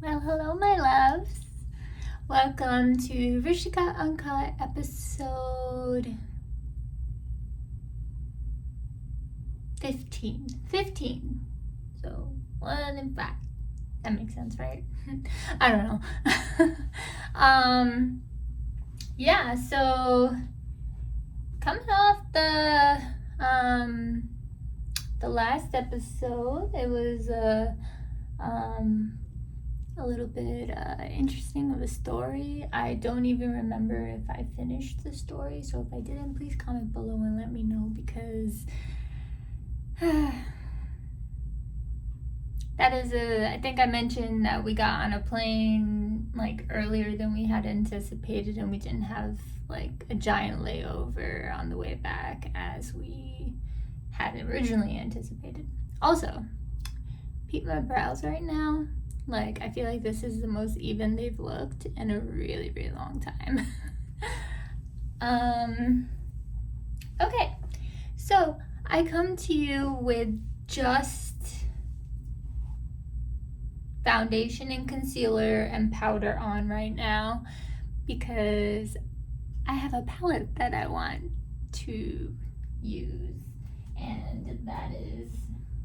Well, hello, my loves. Welcome to Rishika Uncut episode 15. 15. So, 1 and 5. That makes sense, right? I don't know. Yeah, so coming off the last episode, it was a little bit interesting of a story. I don't even remember if I finished the story, so if I didn't, please comment below and let me know, because I think I mentioned that we got on a plane like earlier than we had anticipated, and we didn't have like a giant layover on the way back as we had originally anticipated. Also, peep my brows right now. Like, I feel like this is the most even they've looked in a really, really long time. Okay, so I come to you with just foundation and concealer and powder on right now because I have a palette that I want to use, and that is,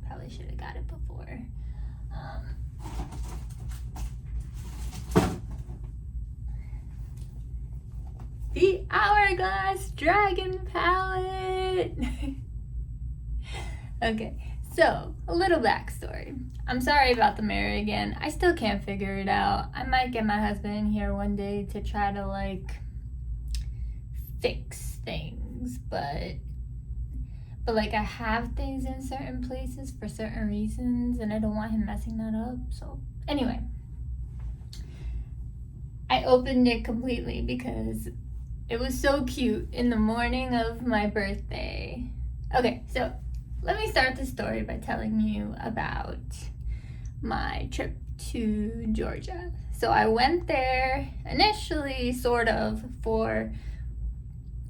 probably should have got it before. The Hourglass Dragon palette. Okay, so a little backstory. I'm sorry about the mirror again. I still can't figure it out. I might get my husband in here one day to try to like fix things, but like I have things in certain places for certain reasons, and I don't want him messing that up. So anyway, I opened it completely because it was so cute in the morning of my birthday. Okay, so let me start the story by telling you about my trip to Georgia. So I went there initially sort of for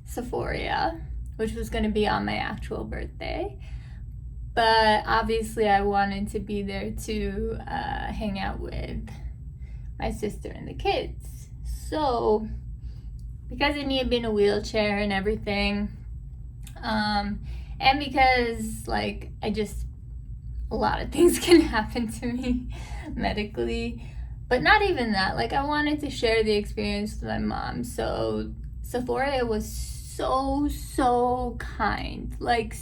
Sephora, which was going to be on my actual birthday. But obviously I wanted to be there to hang out with my sister and the kids. So because I needed to be in a wheelchair and everything, and because like a lot of things can happen to me medically, but not even that, like I wanted to share the experience with my mom. So Sephora was so kind. Like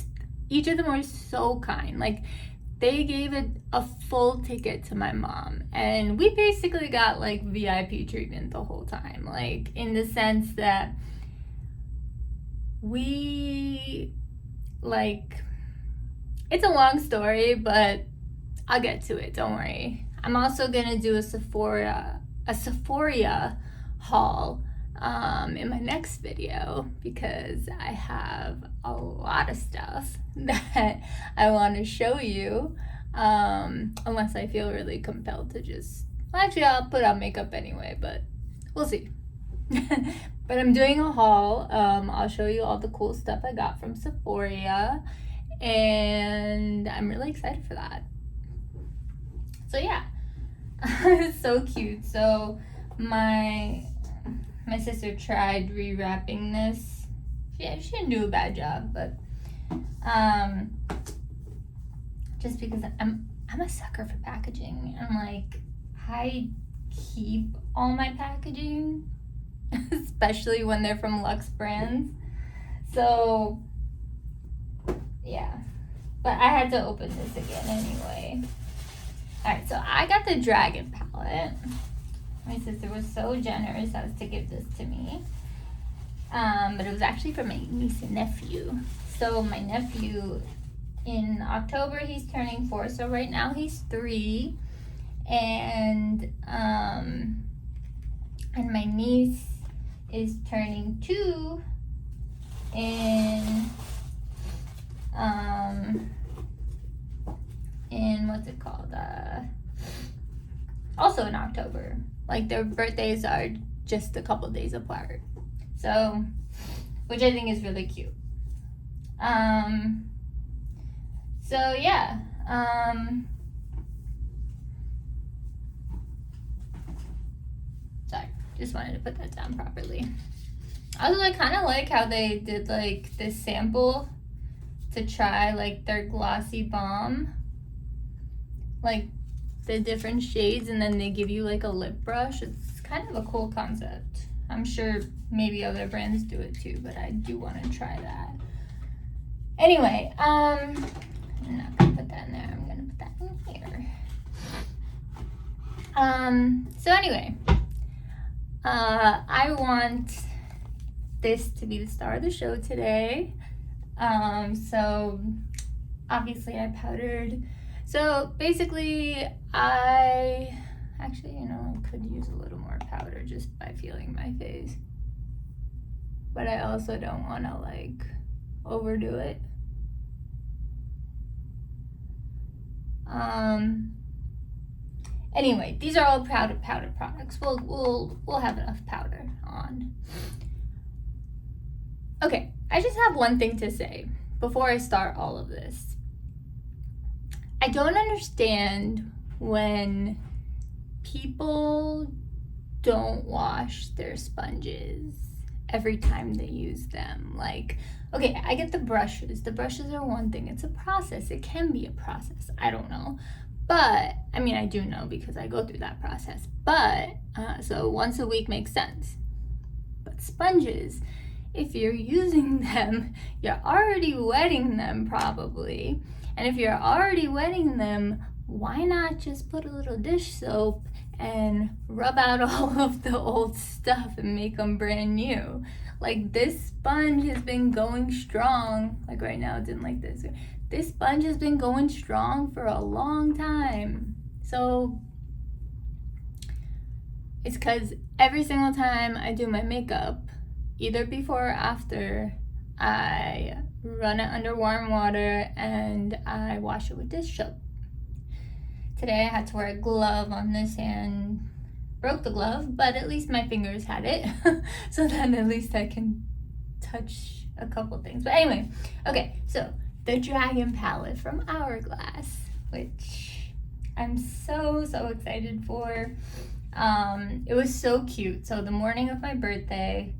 each of them were so kind. Like they gave it a full ticket to my mom, and we basically got like VIP treatment the whole time, like in the sense that we, like, it's a long story, but I'll get to it, don't worry. I'm also gonna do a Sephora haul in my next video because I have a lot of stuff that I want to show you, unless I feel really compelled to actually I'll put on makeup anyway, but we'll see. But I'm doing a haul. I'll show you all the cool stuff I got from Sephora, and I'm really excited for that. So yeah, it's so cute. So my sister tried rewrapping this. She didn't do a bad job, but just because I'm a sucker for packaging, and like I keep all my packaging, especially when they're from luxe brands. So yeah, but I had to open this again anyway. Alright, so I got the Dragon palette. My sister was so generous as to give this to me. But it was actually for my niece and nephew. So my nephew, in October, he's turning 4. So right now he's 3. And my niece is turning 2 in what's it called? Also in October. Like their birthdays are just a couple days apart. So, which I think is really cute. So yeah. just wanted to put that down properly. I was like, kind of like how they did like this sample to try like their glossy balm, like the different shades, and then they give you like a lip brush. It's kind of a cool concept. I'm sure maybe other brands do it too, but I do want to try that. Anyway, I'm not gonna put that in there. I'm gonna put that in here. So anyway, I want this to be the star of the show today. So obviously I powdered. So basically actually, you know, I could use a little more powder just by feeling my face. But I also don't want to like overdo it. Anyway, these are all powder products. We'll have enough powder on. Okay, I just have one thing to say before I start all of this. I don't understand when people don't wash their sponges every time they use them. Like, okay, I get the brushes. The brushes are one thing. It's a process. It can be a process. I don't know. But, I mean, I do know because I go through that process. But, so once a week makes sense. But sponges, if you're using them, you're already wetting them probably. And if you're already wetting them, why not just put a little dish soap and rub out all of the old stuff and make them brand new? Like, this sponge has been going strong. Like right now it's in like this. This sponge has been going strong for a long time. So it's because every single time I do my makeup, either before or after, I run it under warm water and I wash it with dish soap. Today I had to wear a glove on this hand. Broke the glove, but at least my fingers had it. So then at least I can touch a couple things. But anyway, okay, so the Dragon palette from Hourglass, which I'm so excited for. It was so cute. So the morning of my birthday,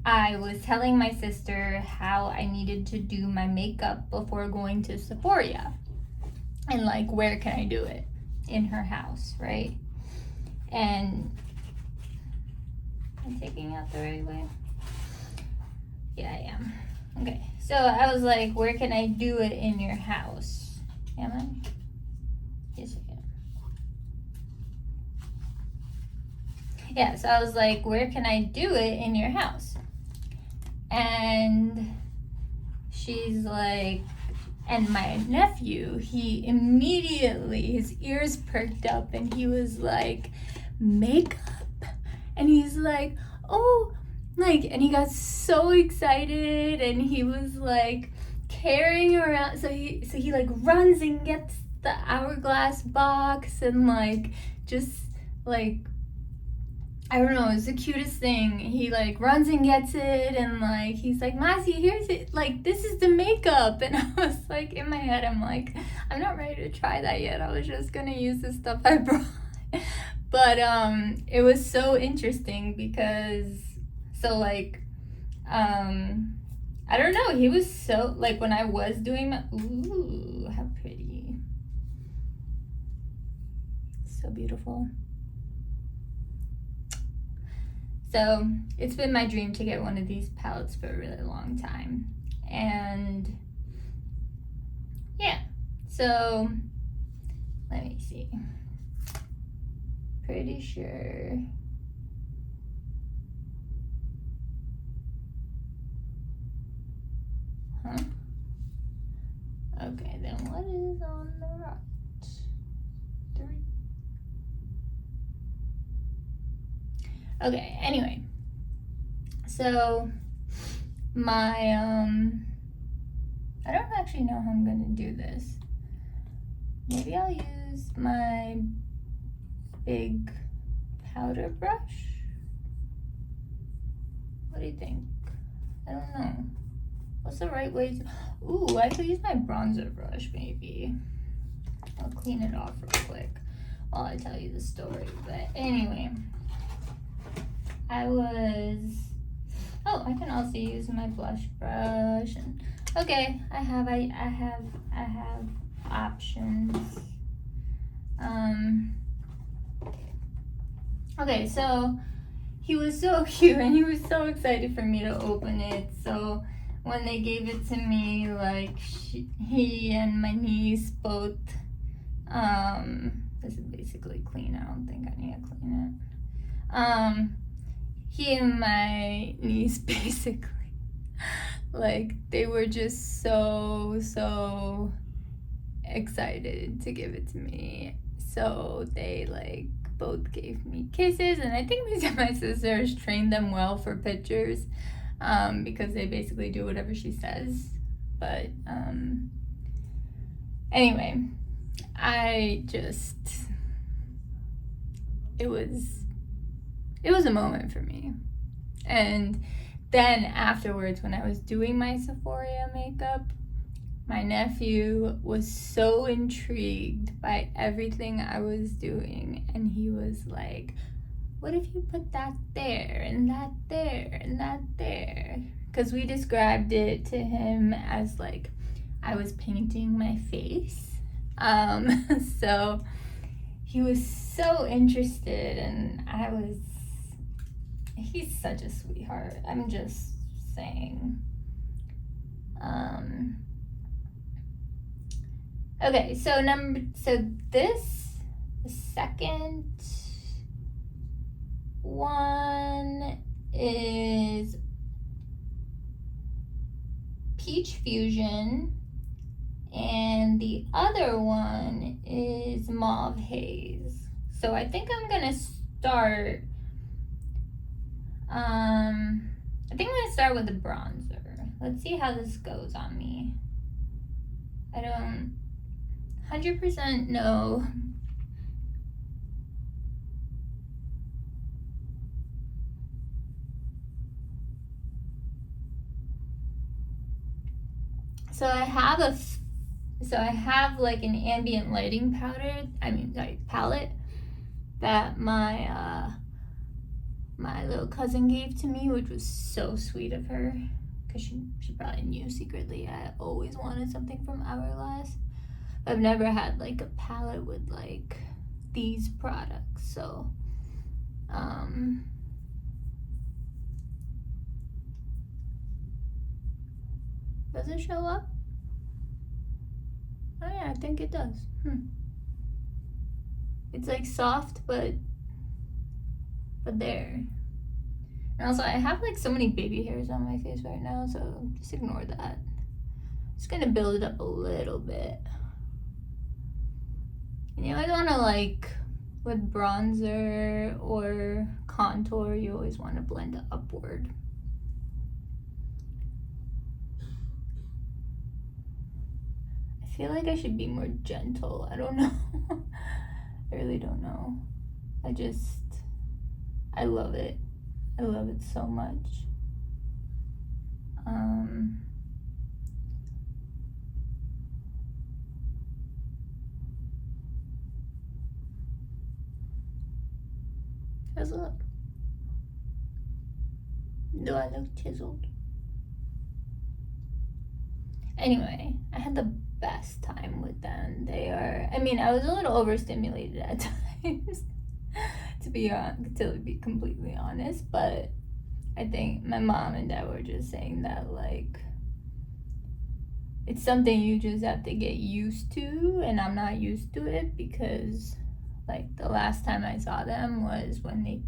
I was telling my sister how I needed to do my makeup before going to Sephora. And like, where can I do it? In her house, right? And I'm taking out the right way. Yeah, I am. Okay, so I was like, where can I do it in your house? Am I? Yes, I am. Yeah, so I was like, where can I do it in your house? And she's like, and my nephew, he immediately, his ears perked up and he was like, makeup? And he's like, oh, like, and he got so excited and he was like carrying around. So he like runs and gets the Hourglass box and like, just like, I don't know, it's the cutest thing. He like runs and gets it and like, he's like, Masi, here's it, like, this is the makeup. And I was like, in my head, I'm like, I'm not ready to try that yet. I was just gonna use the stuff I brought. But it was so interesting because, so like, I don't know, he was so, like, when I was doing my, ooh, how pretty. So beautiful. So it's been my dream to get one of these palettes for a really long time. And yeah, so let me see. Pretty sure. Huh? Okay, then what is on the right? 3. Okay, anyway, so my, I don't actually know how I'm gonna do this. Maybe I'll use my big powder brush. What do you think? I don't know. What's the right way to, ooh, I could use my bronzer brush maybe. I'll clean it off real quick while I tell you the story, but anyway. Oh, I can also use my blush brush. And okay, I have options. Okay, so he was so cute and he was so excited for me to open it. So when they gave it to me, like he and my niece both, this is basically clean. I don't think I need to clean it. He and my niece basically, like, they were just so excited to give it to me. So they like both gave me kisses, and I think my sisters trained them well for pictures, because they basically do whatever she says. But anyway, it was a moment for me. And then afterwards, when I was doing my Sephora makeup, my nephew was so intrigued by everything I was doing, and he was like, what if you put that there and that there and that there? Because we described it to him as like I was painting my face. So he was so interested, and he's such a sweetheart. I'm just saying. Okay, so the second one is Peach Fusion, and the other one is Mauve Haze. So I think I'm gonna start, with the bronzer. Let's see how this goes on me. I don't 100% know. So I have like an ambient lighting palette that my little cousin gave to me, which was so sweet of her, because she probably knew secretly I always wanted something from Hourglass. I've never had like a palette with like these products, so does it show up? Oh yeah, I think it does. It's like soft, but there. And also, I have like so many baby hairs on my face right now, so just ignore that. Just gonna build it up a little bit. And you always wanna, like, with bronzer or contour, you always wanna blend it upward. I feel like I should be more gentle. I don't know. I really don't know. I love it. I love it so much. How's it look? Do I look chiseled? Anyway, I had the best time with them. I was a little overstimulated at times, to be completely honest, but I think my mom and dad were just saying that, like, it's something you just have to get used to, and I'm not used to it because, like, the last time I saw them was when they,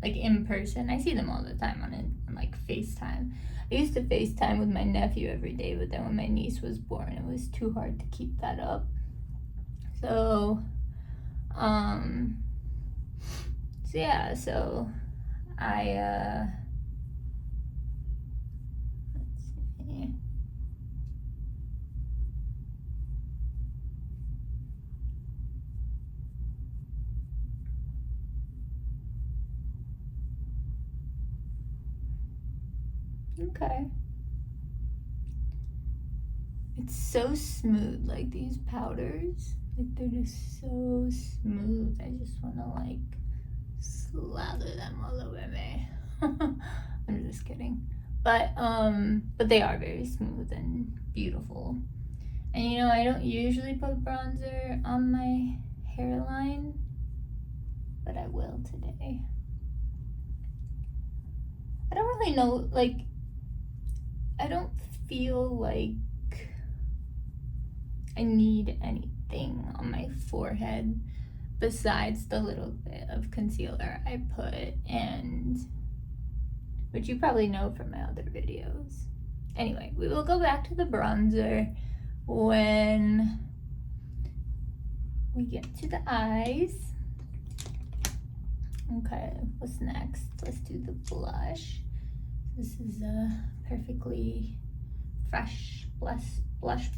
like, in person. I see them all the time on like, FaceTime. I used to FaceTime with my nephew every day, but then when my niece was born, it was too hard to keep that up. So I let's see. Okay. It's so smooth, like these powders. Like they're just so smooth. I just want to like lather them all over me. I'm just kidding. But they are very smooth and beautiful. And you know, I don't usually put bronzer on my hairline, but I will today. I don't really know, like, I don't feel like I need anything on my forehead besides the little bit of concealer I put, and which you probably know from my other videos. Anyway, we will go back to the bronzer when we get to the eyes. Okay, what's next? Let's do the blush. This is a perfectly fresh blush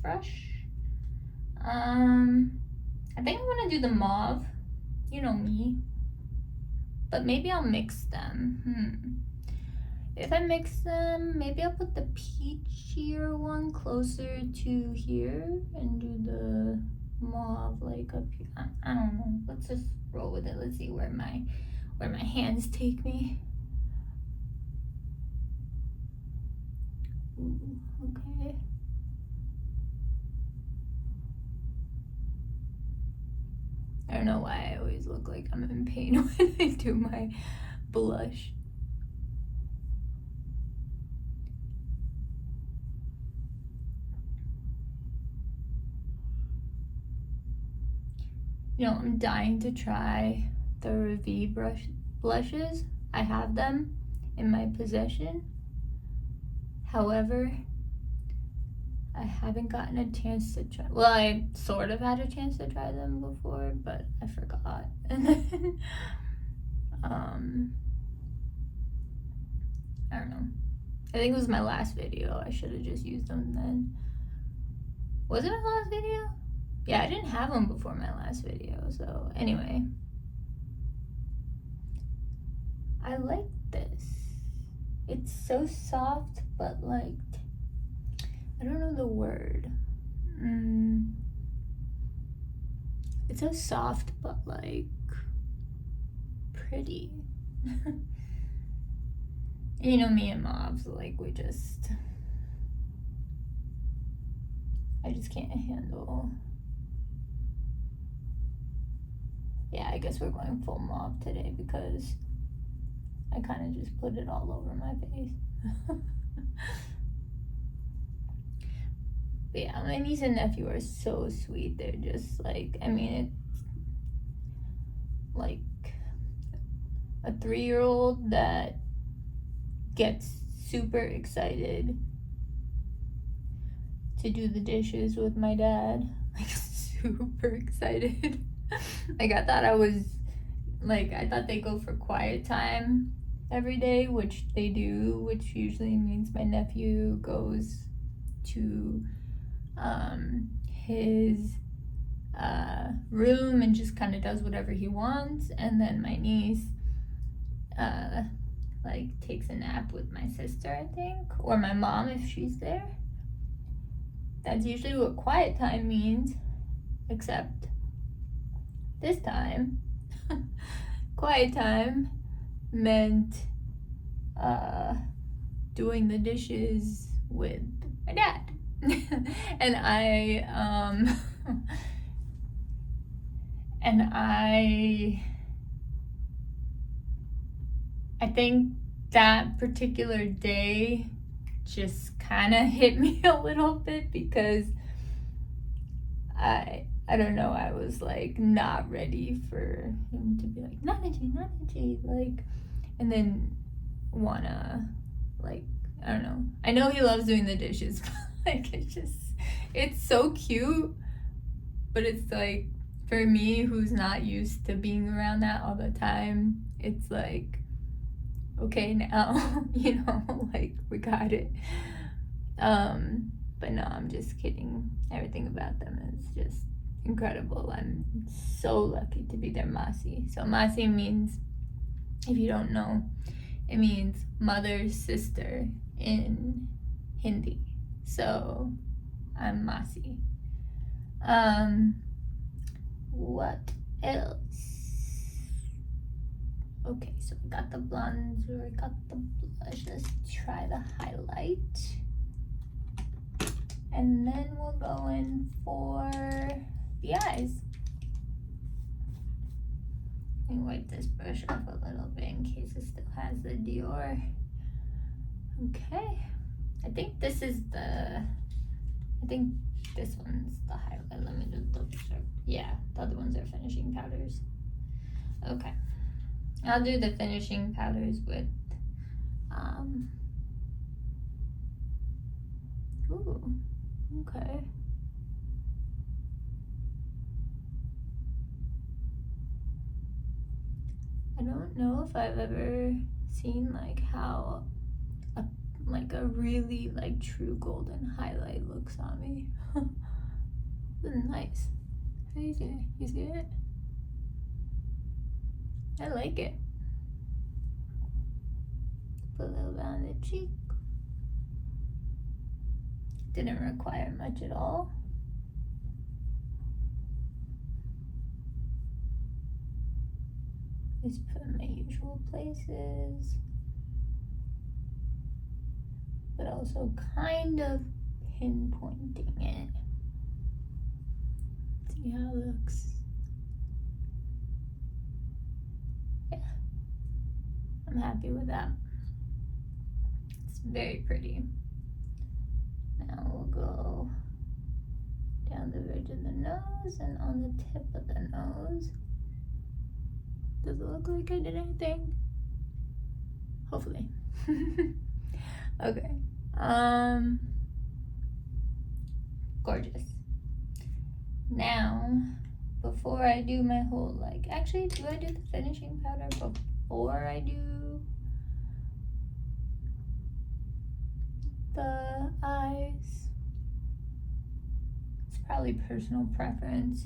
brush. I think I'm gonna do the mauve. You know me. But maybe I'll mix them. If I mix them, maybe I'll put the peachier one closer to here and do the mauve like up here. I don't know. Let's just roll with it. Let's see where my hands take me. Ooh, okay. I don't know why I always look like I'm in pain when I do my blush. You know, I'm dying to try the Revi blushes. I have them in my possession. However, I haven't gotten a chance to try. Well, I sort of had a chance to try them before, but I forgot. And then, I don't know. I think it was my last video. I should have just used them then. Was it my last video? Yeah, I didn't have them before my last video. So anyway, I like this. It's so soft, but like, I don't know the word. It's so soft, but like pretty. And you know me and Mauve, like I just can't handle. Yeah, I guess we're going full mauve today because I kind of just put it all over my face. But yeah, my niece and nephew are so sweet. They're just like, I mean, it's like a 3-year-old that gets super excited to do the dishes with my dad. Like, super excited. Like, I thought they go for quiet time every day, which they do, which usually means my nephew goes to his room and just kind of does whatever he wants, and then my niece like takes a nap with my sister, I think, or my mom if she's there. That's usually what quiet time means, except this time quiet time meant doing the dishes with my dad. And I think that particular day just kind of hit me a little bit because I don't know, I was like not ready for him to be like, not itchy, like, and then wanna, like, I don't know. I know he loves doing the dishes, but like, it's so cute, but it's like, for me, who's not used to being around that all the time, it's like, okay, now, you know, like, we got it. But no, I'm just kidding. Everything about them is just incredible. I'm so lucky to be their Masi. So Masi means, if you don't know, it means mother's sister in Hindi. So I'm Masi. What else? Okay, so we got the bronzer, we got the blush. Let's try the highlight. And then we'll go in for the eyes. Let me wipe this brush off a little bit in case it still has the Dior. Okay. I think this is the, I think this one's the highlight. Let me just double check. Yeah, the other ones are finishing powders. Okay. I'll do the finishing powders with, ooh, okay. I don't know if I've ever seen like how a really like true golden highlight looks on me. This is nice. How do you see it? You see it? I like it. Put a little bit on the cheek. Didn't require much at all. Just put in my usual places, but also kind of pinpointing it. See how it looks. Yeah, I'm happy with that. It's very pretty. Now we'll go down the ridge of the nose and on the tip of the nose. Does it look like I did anything? Hopefully. Okay. Gorgeous. Now, before I do my whole, like, actually, do I do the finishing powder before I do the eyes? It's probably personal preference.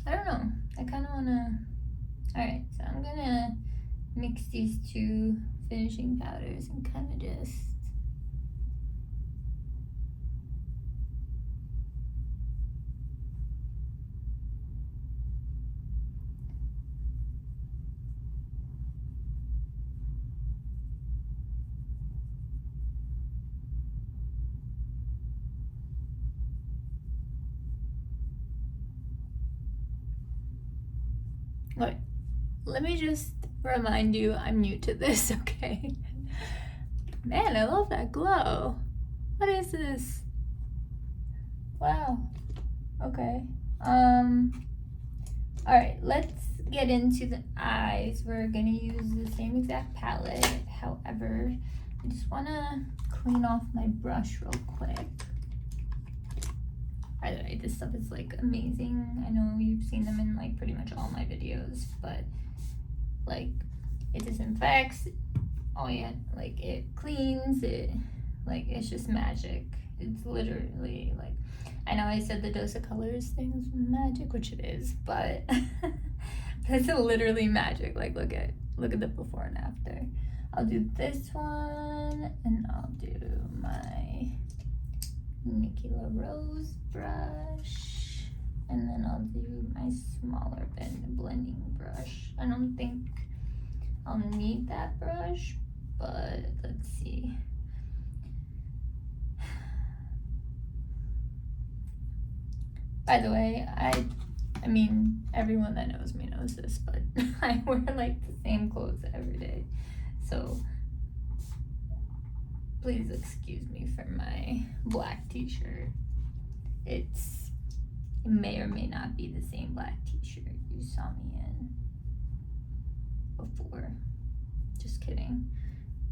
I don't know. I kind of want to... Alright, so I'm going to mix these two finishing powders and kind of just... Wait, let me just remind you I'm new to this, okay? Man, I love that glow. What is this? Wow. Okay. Alright, let's get into the eyes. We're gonna use the same exact palette. However, I just wanna clean off my brush real quick. By the way, this stuff is like amazing. I know you've seen them in like pretty much all my videos, but like it disinfects. Oh yeah, like it cleans it. Like it's just magic. It's literally like, I know I said the dose of colors thing is magic, which it is, but that's literally magic. Like look at the before and after. I'll do this one, and I'll do my Nikila Rose brush, and then I'll do my smaller blending brush. I don't think I'll need that brush, but let's see. By the way, I mean, everyone that knows me knows this, but I wear like the same clothes every day, so please excuse me for my black t-shirt. It may or may not be the same black t-shirt you saw me in before. Just kidding.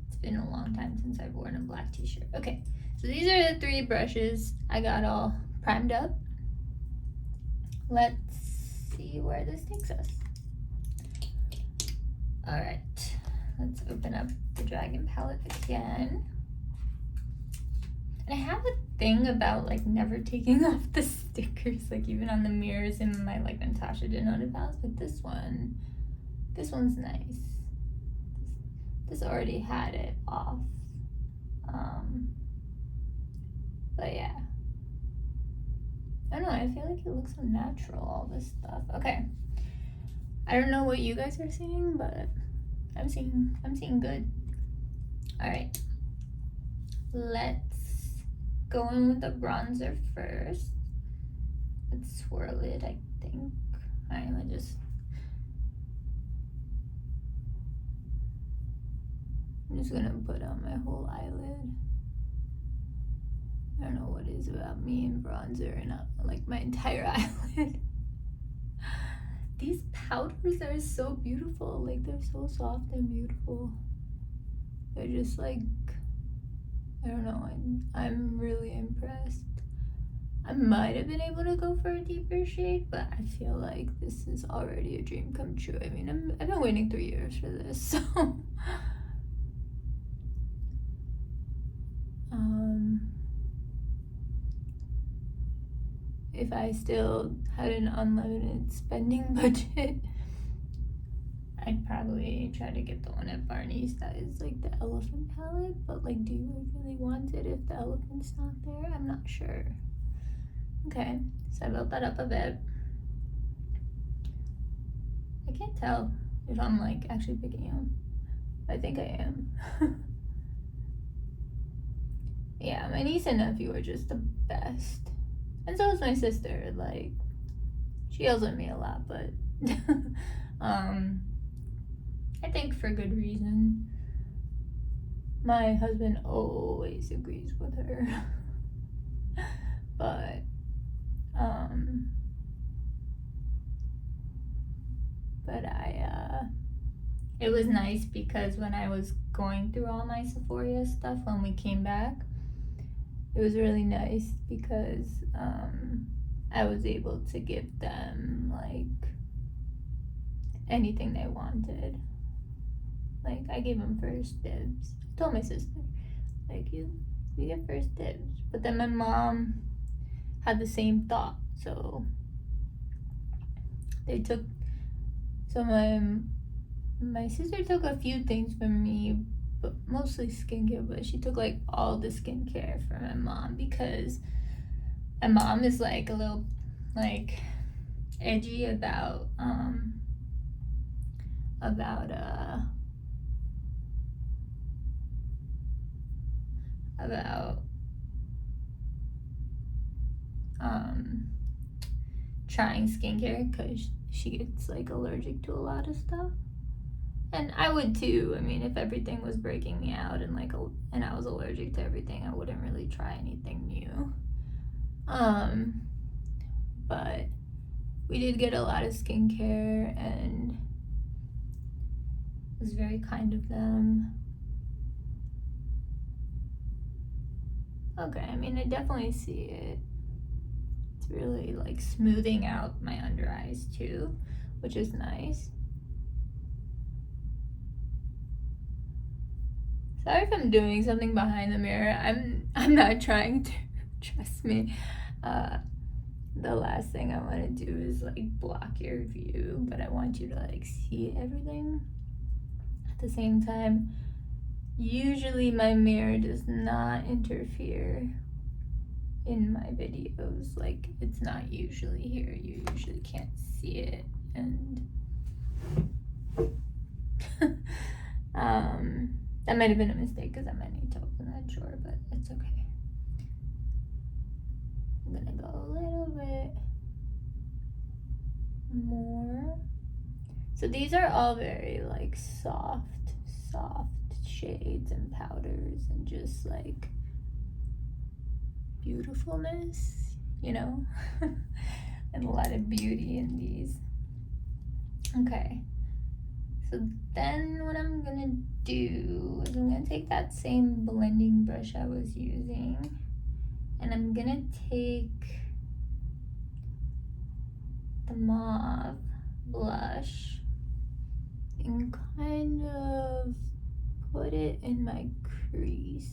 It's been a long time since I've worn a black t-shirt. Okay, so these are the 3 brushes I got all primed up. Let's see where this takes us. All right, let's open up the Dragon palette again. And I have a thing about like never taking off the stickers, like even on the mirrors in my like Natasha Denona palettes, but this one's nice. This already had it off. But yeah. I don't know, I feel like it looks so natural, all this stuff. Okay. I don't know what you guys are seeing, but I'm seeing good. Alright. Let's go in with the bronzer first. Let's swirl it, I think. Alright, I'm just gonna put on my whole eyelid. I don't know what it is about me and bronzer and like my entire eyelid. These powders are so beautiful. Like, they're so soft and beautiful. They're just like, I don't know, I'm really impressed. I might have been able to go for a deeper shade, but I feel like this is already a dream come true. I mean, I've been waiting 3 years for this, so if I still had an unlimited spending budget, I'd probably try to get the one at Barney's that is like the elephant palette. But like, do you really want it if the elephant's not there? I'm not sure. Okay, so I built that up a bit. I can't tell if I'm like actually picking him. I think I am. Yeah, my niece and nephew are just the best. And so is my sister. Like, she yells at me a lot, but I think for good reason. My husband always agrees with her. But it was nice because when I was going through all my Sephora stuff when we came back, it was really nice because I was able to give them like anything they wanted. Like, I gave them first dibs. I told my sister, like, you get first dibs. But then my mom had the same thought, so they took. So my sister took a few things from me, but mostly skincare. But she took like all the skincare from my mom because my mom is like a little like edgy about trying skincare because she gets like allergic to a lot of stuff. And I would too. I mean, if everything was breaking me out and and I was allergic to everything, I wouldn't really try anything new. But we did get a lot of skincare and it was very kind of them. Okay, I mean, I definitely see it. It's really like smoothing out my under eyes too, which is nice. Sorry if I'm doing something behind the mirror. I'm not trying to, trust me. The last thing I want to do is like block your view, but I want you to like see everything at the same time. Usually my mirror does not interfere in my videos. Like, it's not usually here. You usually can't see it. And that might have been a mistake because I might need to open that drawer, but it's okay. I'm gonna go a little bit more. So these are all very like soft shades and powders and just like beautifulness, you know? And a lot of beauty in these. Okay. So then what I'm gonna do is I'm gonna take that same blending brush I was using and I'm gonna take the Mauve blush and kind of put it in my crease.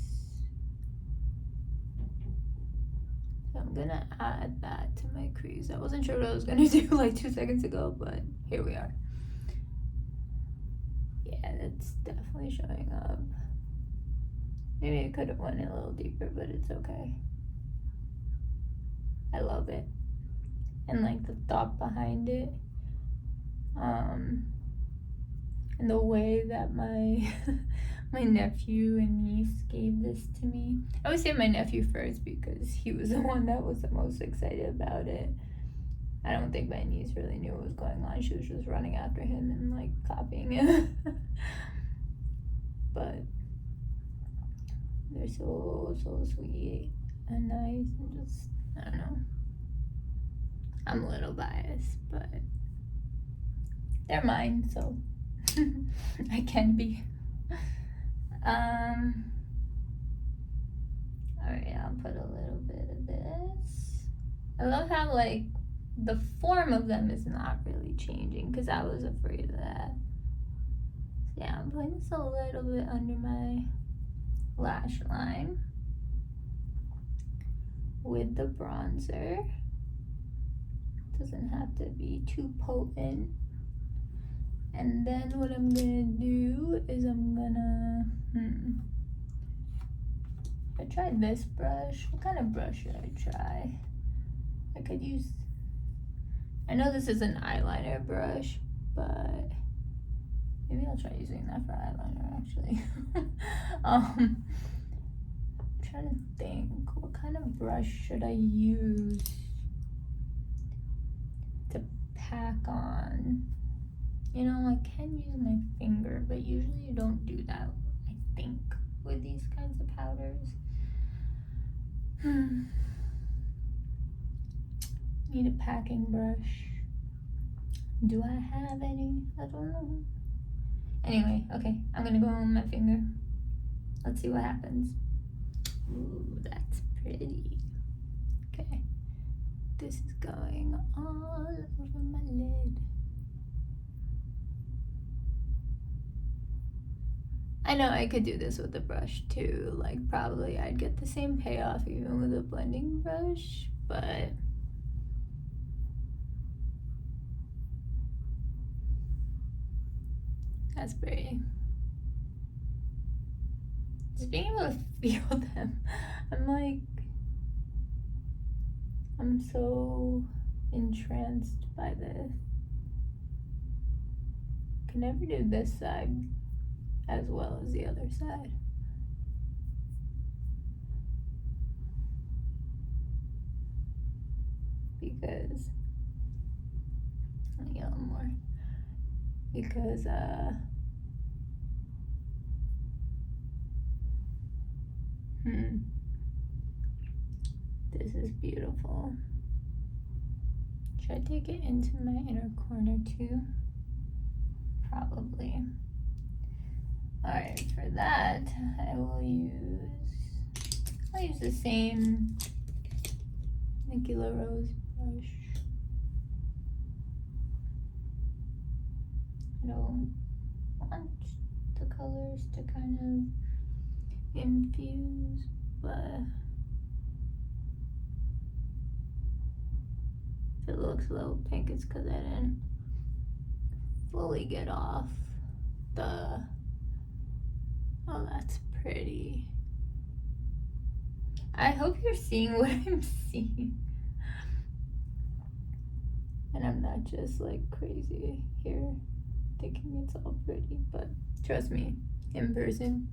So I'm gonna add that to my crease. I wasn't sure what I was gonna do like 2 seconds ago, but here we are. Yeah, that's definitely showing up. Maybe I could have went a little deeper, but it's okay. I love it. and like the thought behind it. And the way that my my nephew and niece gave this to me. I would say my nephew first because he was the one that was the most excited about it. I don't think my niece really knew what was going on. She was just running after him and like copying it. But they're so sweet and nice and just, I don't know. I'm a little biased, but they're mine, so I can be. Alright, I'll put a little bit of this. I love how like the form of them is not really changing because I was afraid of that. So yeah, I'm putting this a little bit under my lash line with the bronzer. Doesn't have to be too potent. And then what I'm gonna do is I'm gonna I tried this brush. What kind of brush should I try? I could use, I know this is an eyeliner brush, but maybe I'll try using that for eyeliner actually. I'm trying to think, what kind of brush should I use to pack on? You know, I can use my finger, but usually you don't do that, I think, with these kinds of powders. Need a packing brush. Do I have any? I don't know. Anyway, okay, I'm gonna go on my finger. Let's see what happens. Ooh, that's pretty. Okay, this is going all over my lid. I know I could do this with a brush too, like probably I'd get the same payoff even with a blending brush, but that's pretty. Just being able to feel them, I'm so entranced by this. Can never do this side as well as the other side. Because, let me get a little more. Because, this is beautiful. Should I take it into my inner corner too? Probably. Alright, for that, I'll use the same Nicola Rose brush. I don't want the colors to kind of infuse, but if it looks a little pink, it's because I didn't fully get off the, oh, that's pretty. I hope you're seeing what I'm seeing. And I'm not just like crazy here thinking it's all pretty, but trust me, in person,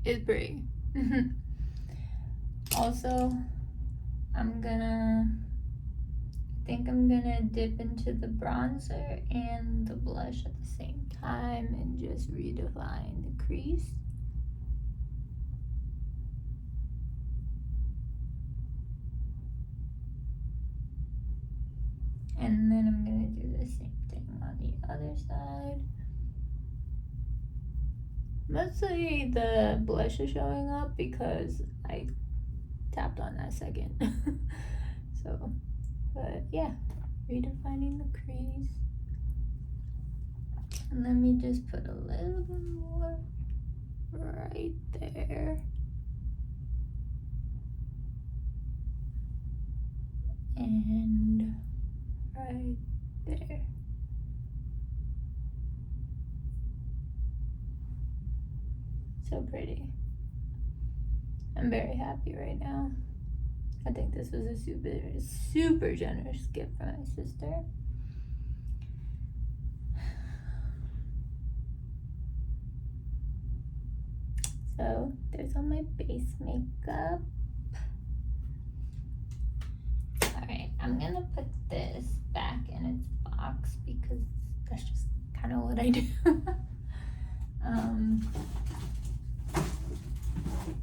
it's pretty. Also, I think I'm gonna dip into the bronzer and the blush at the same time and just redefine the crease. And then I'm gonna do the same thing on the other side. Mostly the blush is showing up because I tapped on that second. So, but yeah, redefining the crease. And let me just put a little bit more right there. And right there. So pretty. I'm very happy right now. I think this was a super generous gift from my sister. So there's all my base makeup. Alright, I'm gonna put this back in its box because that's just kind of what I do.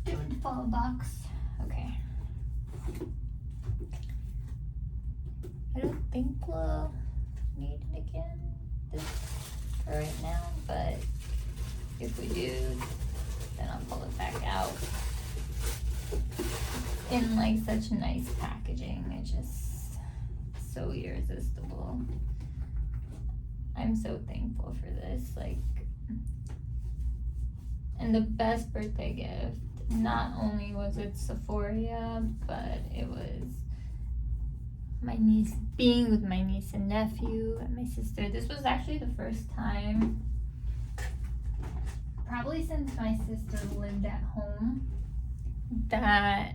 It would fall box. Okay. I don't think we'll need it again for right now, but if we do, then I'll pull it back out. In like such nice packaging, it's just so irresistible. I'm so thankful for this, like, and the best birthday gift, not only was it Sephora, but it was my niece, being with my niece and nephew and my sister. This was actually the first time, probably since my sister lived at home, that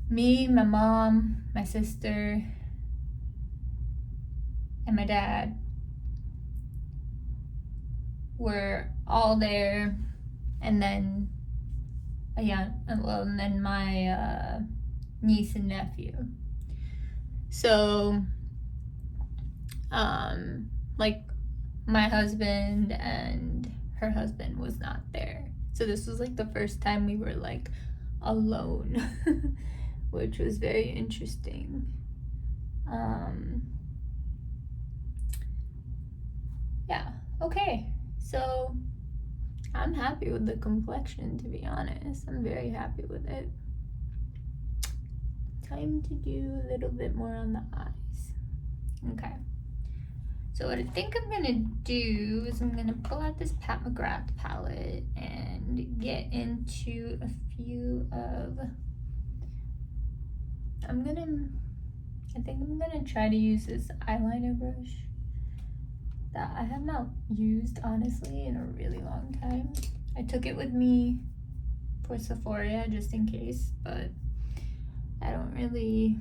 me, my mom, my sister, and my dad were all there, and then and then my niece and nephew. So like my husband and her husband was not there. So this was like the first time we were like alone, which was very interesting. Yeah, okay. So I'm happy with the complexion, to be honest. I'm very happy with it. Time to do a little bit more on the eyes. Okay. So what I think I'm gonna do is I'm gonna pull out this Pat McGrath palette and get into a few of, I think I'm gonna try to use this eyeliner brush that I have not used, honestly, in a really long time. I took it with me for Sephora just in case, but I don't really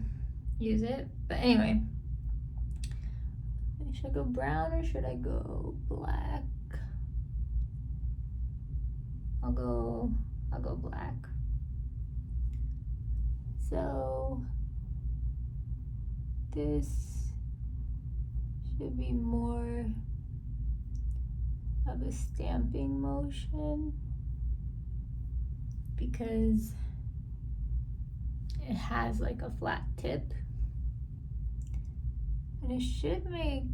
use it. But anyway, should I go brown or should I go black? I'll go black. So this should be more of a stamping motion because it has like a flat tip, and it should make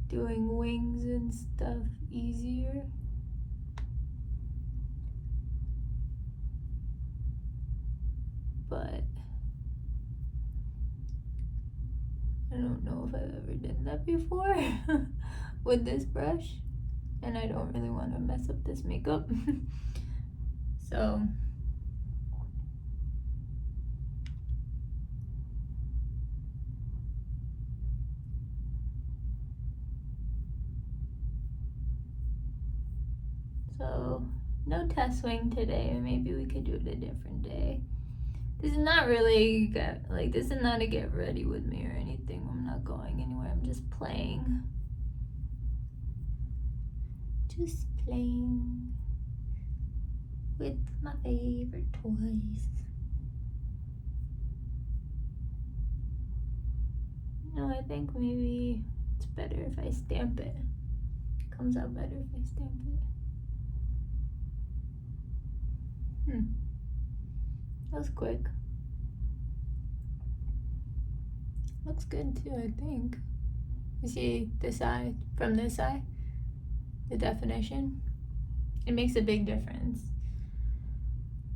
doing wings and stuff easier. But I don't know if I've ever done that before with this brush, and I don't really want to mess up this makeup. So no test wing today. Maybe we could do it a different day. This is not really this is not a get ready with me or anything. I'm not going anywhere. I'm just playing. Just playing with my favorite toys. No, I think maybe it's better if I stamp it. It comes out better if I stamp it. That was quick. Looks good too, I think. You see this eye from this eye? The definition? It makes a big difference.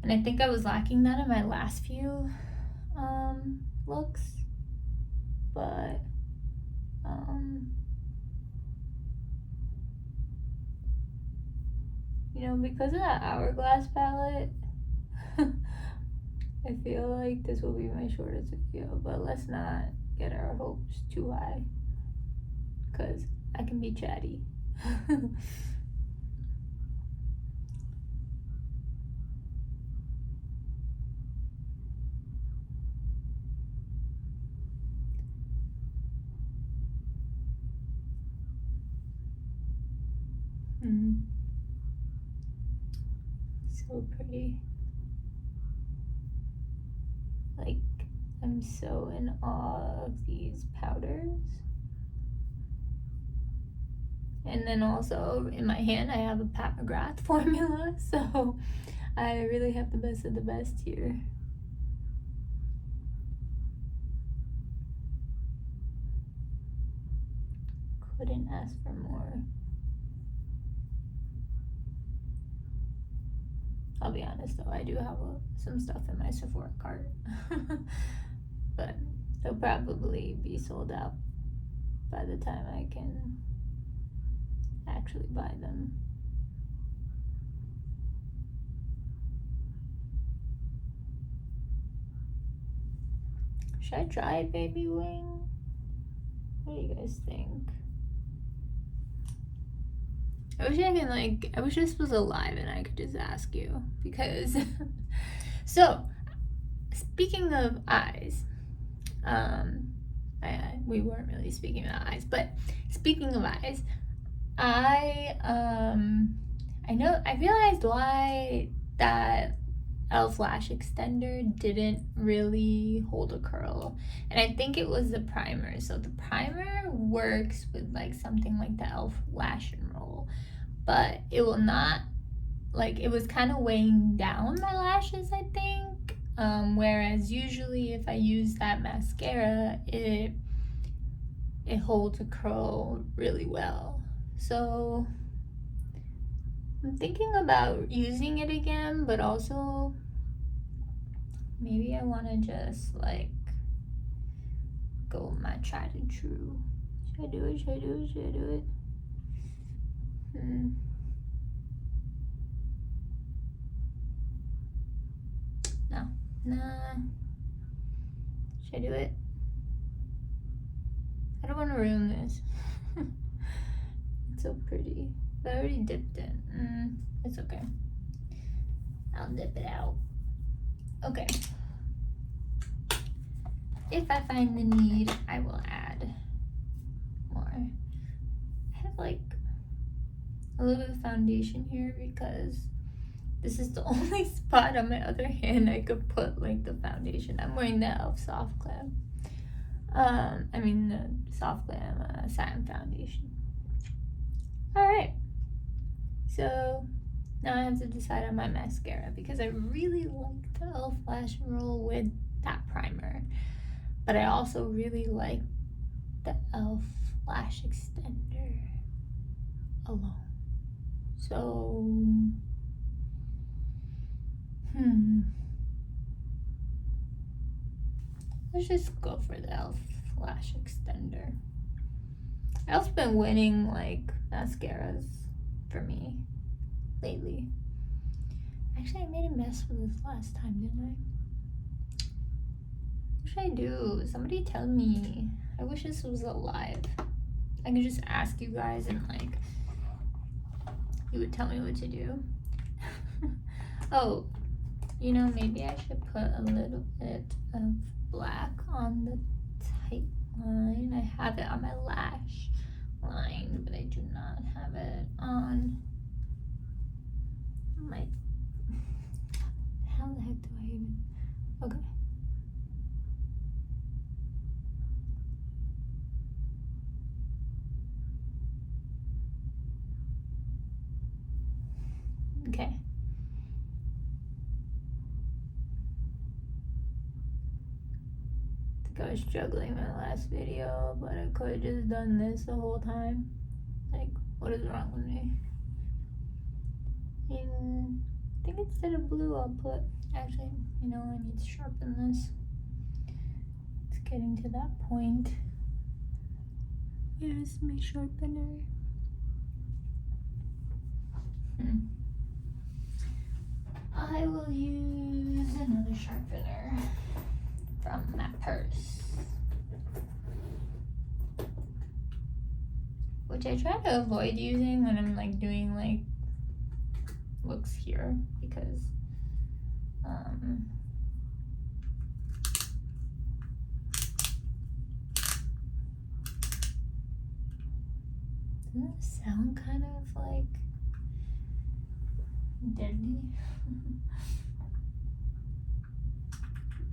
And I think I was lacking that in my last few looks. But you know, because of that Hourglass palette, I feel like this will be my shortest video, but let's not get our hopes too high, because I can be chatty. 'Cause I can be chatty. So pretty. Like, I'm so in awe of these powders. And then also in my hand I have a Pat McGrath formula, so I really have the best of the best here. Couldn't ask for more. I'll be honest though, I do have some stuff in my Sephora cart, but they'll probably be sold out by the time I can actually buy them. Should I try Baby Wing? What do you guys think? I wish this was alive and I could just ask you, because so speaking of eyes, we weren't really speaking about eyes, but speaking of eyes, I realized why that e.l.f. lash extender didn't really hold a curl, and I think it was the primer. So the primer works with like something like the e.l.f. lash and roll, but it will not, like, it was kind of weighing down my lashes, I think, whereas usually if I use that mascara, it holds a curl really well. So I'm thinking about using it again, but also maybe I want to just like go with my tried and true. Should I do it? Should I do it? Should I do it? No. Nah. Should I do it? I don't want to ruin this. It's so pretty. But I already dipped it. It's okay. I'll dip it out. Okay. If I find the need, I will add more. I have like a little bit of foundation here because this is the only spot on my other hand I could put like the foundation. I'm wearing the e.l.f. Soft Glam. The Soft Glam Satin foundation. Alright. So now I have to decide on my mascara because I really like the e.l.f. Lash and Roll with that primer. But I also really like the e.l.f. Lash Extender alone. So, let's just go for the e.l.f. Lash Extender. e.l.f.'s been winning like mascaras for me lately. Actually, I made a mess with this last time, didn't I? What should I do? Somebody tell me. I wish this was alive. I could just ask you guys and like you would tell me what to do. Oh, you know, maybe I should put a little bit of black on the tight line. I have it on my lash line, but I do not have it on my... How the heck do I even... Okay. Okay. I think I was struggling in my last video, but I could have just done this the whole time. Like, what is wrong with me? And I think instead of blue, I'll put... Actually, you know, I need to sharpen this. It's getting to that point. Here's my sharpener. I will use another sharpener from my purse, which I try to avoid using when I'm like doing like looks here because doesn't it sound kind of like Deadly.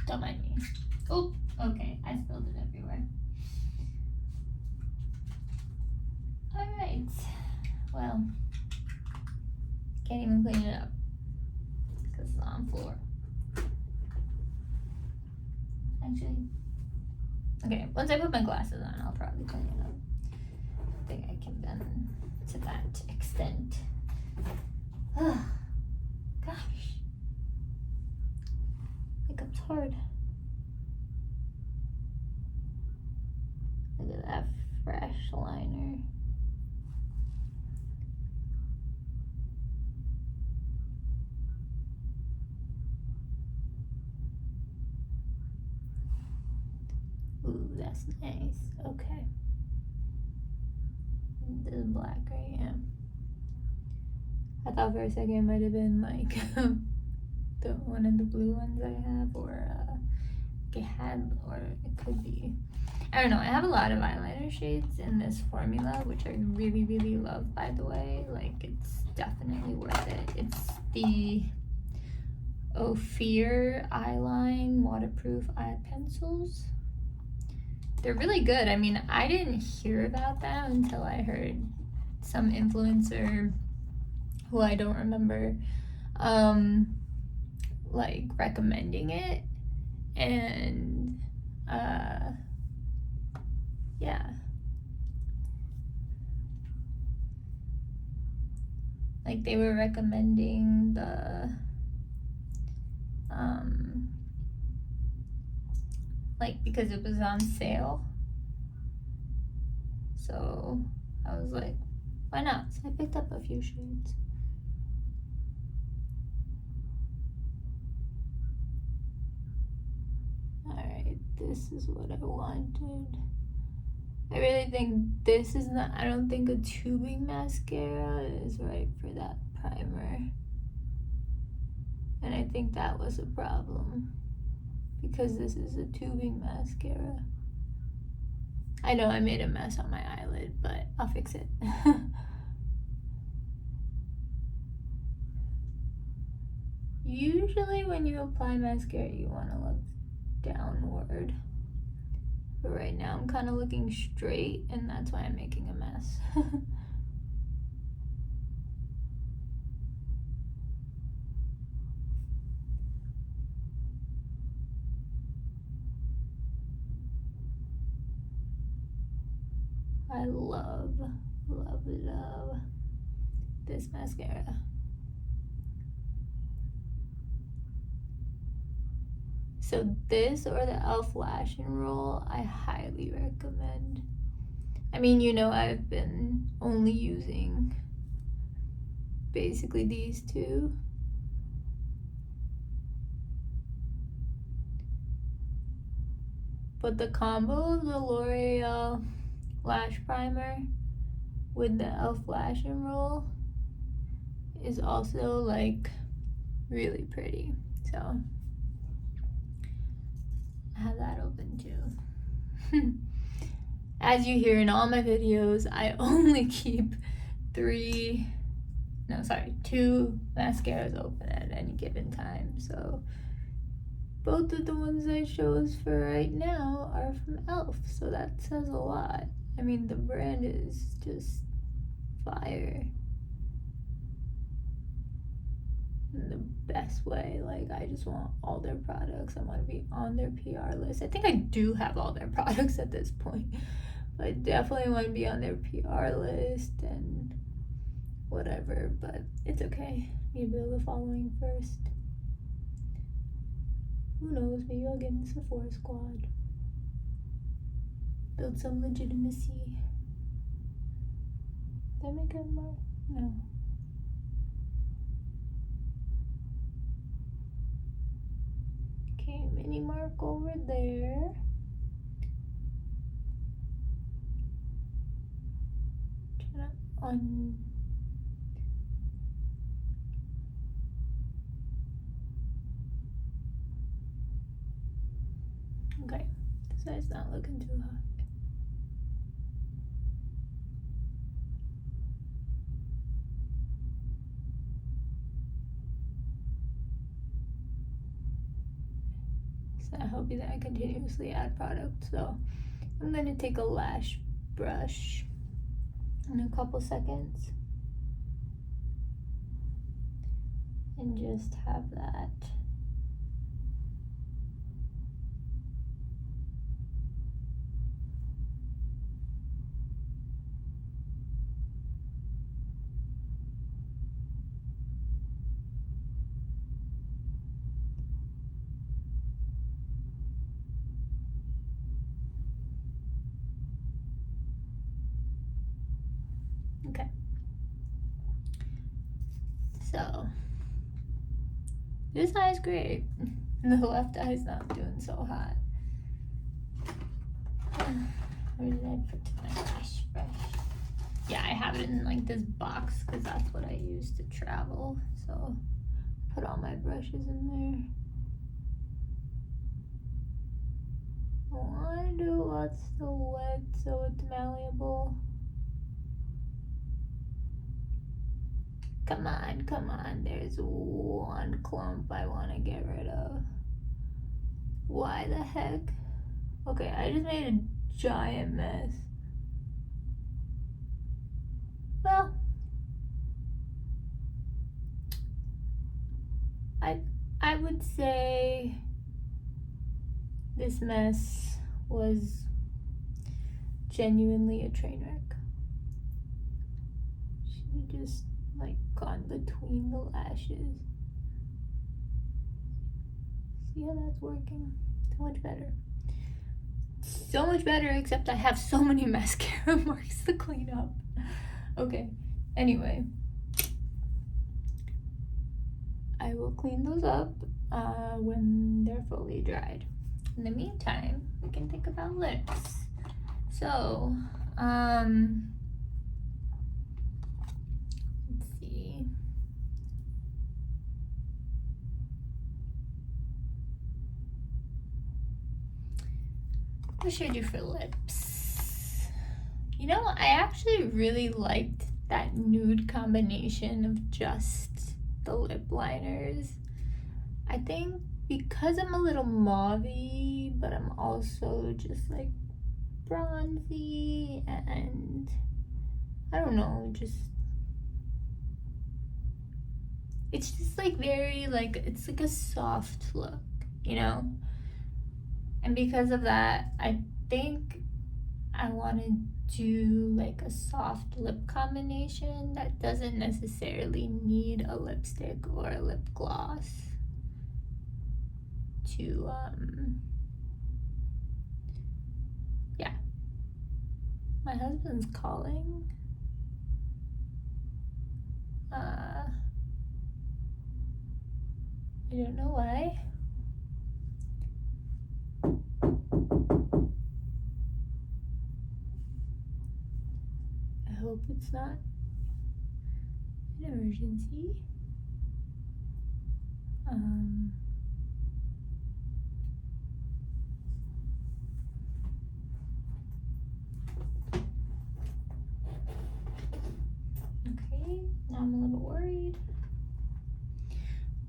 Don't mind me. Oh, okay, I spilled it everywhere. Alright, well, can't even clean it up because it's on the floor. Actually, okay, once I put my glasses on, I'll probably clean it up. I think I can then to that extent. Oh, gosh. Makeup's hard. Look at that fresh liner. Ooh, that's nice. Okay. This is black, right? Yeah. I thought for a second it might have been like the one of the blue ones I have, or it had, or it could be. I don't know. I have a lot of eyeliner shades in this formula, which I really, really love, by the way. Like, it's definitely worth it. It's the Ofir Eyeline Waterproof Eye Pencils. They're really good. I mean, I didn't hear about them until I heard some influencer who I don't remember, like, recommending it. And, yeah. Like, they were recommending the, like, because it was on sale. So I was like, why not? So I picked up a few shades. Alright, this is what I wanted. I really think this is not, I don't think a tubing mascara is right for that primer. And I think that was a problem, because this is a tubing mascara. I know I made a mess on my eyelid, but I'll fix it. Usually when you apply mascara, you want to look downward. But right now I'm kind of looking straight, and that's why I'm making a mess. I love, love, love this mascara. So this or the e.l.f. Lash and Roll, I highly recommend. I mean, you know, I've been only using basically these two. But the combo of the L'Oreal Lash Primer with the e.l.f. Lash and Roll is also, like, really pretty. So I have that open too. As you hear in all my videos, I only keep two mascaras open at any given time. So both of the ones I chose for right now are from e.l.f. So that says a lot. I mean, the brand is just fire in the best way. Like, I just want all their products. I want to be on their PR list. I think I do have all their products at this point, but I definitely want to be on their PR list and whatever. But it's okay. You build a following first. Who knows? Maybe I'll get in the Sephora squad. Build some legitimacy. Did I make a mark? No. Okay, mini mark over there. Try to okay, this side's not looking too hot. not helping that I continuously add product. So I'm gonna take a lash brush in a couple seconds and just have that okay. So this eye is great. The left eye is not doing so hot. Where did I put my lash brush? Yeah, I have it in like this box because that's what I use to travel. So put all my brushes in there. I want to do what's still wet so it's malleable. Come on, come on. There's one clump I want to get rid of. Why the heck? Okay, I just made a giant mess. Well, I would say this mess was genuinely a train wreck. Should have just like gone between the lashes. See how that's working? So much better. So much better, except I have so many mascara marks to clean up. Okay, anyway. I will clean those up when they're fully dried. In the meantime, we can think about lips. So, let's see. What should I do for lips? You know, I actually really liked that nude combination of just the lip liners. I think because I'm a little mauve-y, but I'm also just like bronzy and I don't know, just it's just like very like it's like a soft look, you know? And because of that, I think I want to do like a soft lip combination that doesn't necessarily need a lipstick or a lip gloss to yeah. My husband's calling. I don't know why. I hope it's not an emergency. Okay, now I'm a little worried.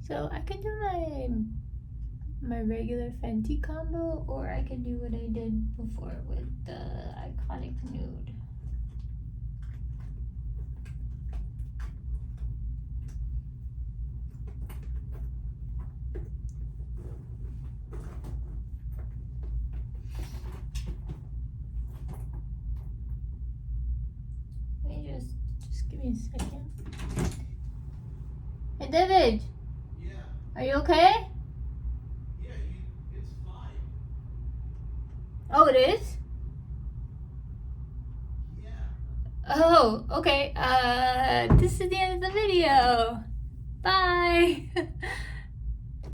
So I could do my regular Fenty combo, or I could do what I did before with the iconic nude. Just give me a second. Hey David. Yeah. Are you okay? Yeah, it's fine. Oh, it is? Yeah. Oh, okay. This is the end of the video. Bye.